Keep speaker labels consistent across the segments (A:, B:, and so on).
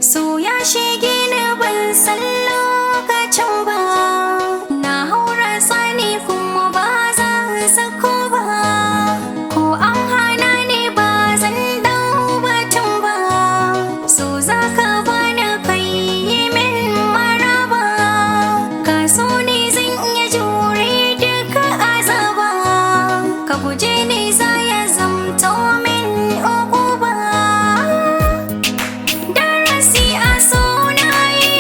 A: So ya shige ni ban san lokacin ba, na haura tsani kuma ba zan sako ba, ko an hana ni ba zan dau batun ba. So za ka bani kai yi min maraba, ka so ni zan iya jure duka azaba, ka guje ni za ya zamto min uquba. Darasi a sunaye,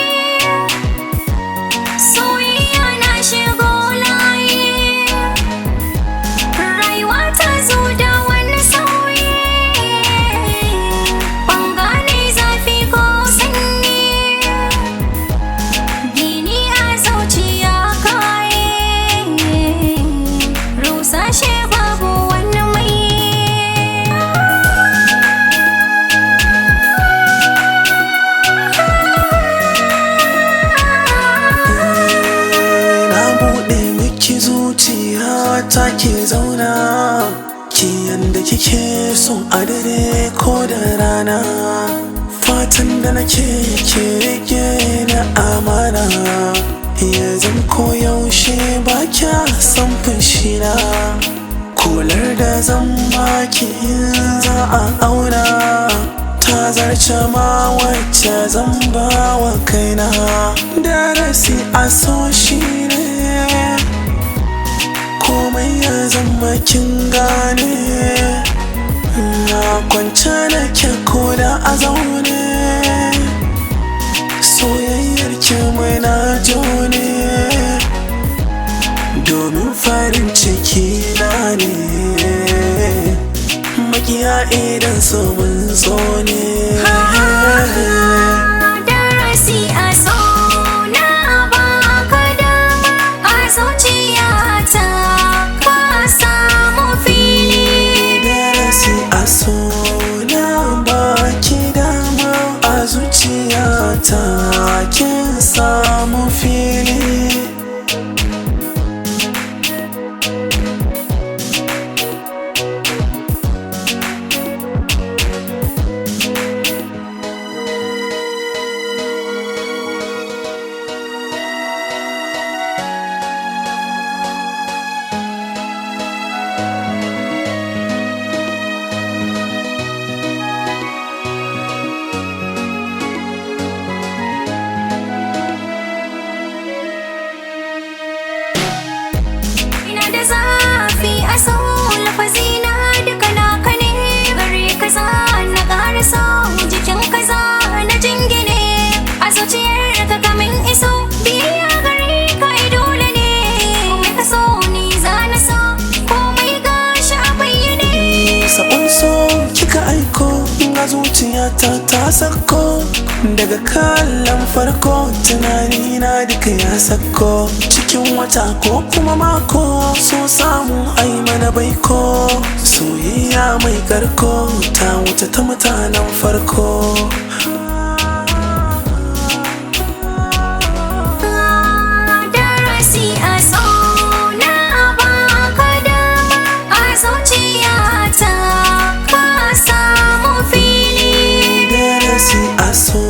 A: soyayya na shigo layi, rayuwa ta zo da wani sauyi, ban gane zafi ko sanyi, gini a zuciya kaye, rusa shi babu wani mai.
B: Na buɗe miki zuciya ta ki zauna, ki yanda kike so a dare ko da rana. Fatan da nake ke rike da amana, ya zam koyaushe ba kya san fushina. Kular da zan baki in za a auna, ta zarce ma wacce zan ba wa kaina. Darasi a so shi ne komai ya zama kin gane, na kwance nake ko da a zaune, soyayyar ki muna jone, domin farin ciki na ne, makiya idan su mun zo ne.
A: Darasi a so na baka dama, a zuciyata ka samu fili.
B: Darasi a so na baki dama, a zuciyata kin samu fili.
A: Ina da zafi a so lafazina duka naka ne, gare ka za na ƙara so, jikin ka za na jingine, a zuciyar ka kamin iso, biya gare ka ai dole ne, komai ka so ni za na so, komai gashi a bayyane.
B: Sabon so kika aiko ga zuciyata ta sako, daga kallon farko tunani na duka ya sako, cikin wata ko kuma mako so samu ai mana baiko, soyayya mai karko ta wuce ta mutanen farko.
A: Darasi a so na baka dama, a zuciyata ka samu fili.
B: Darasi a so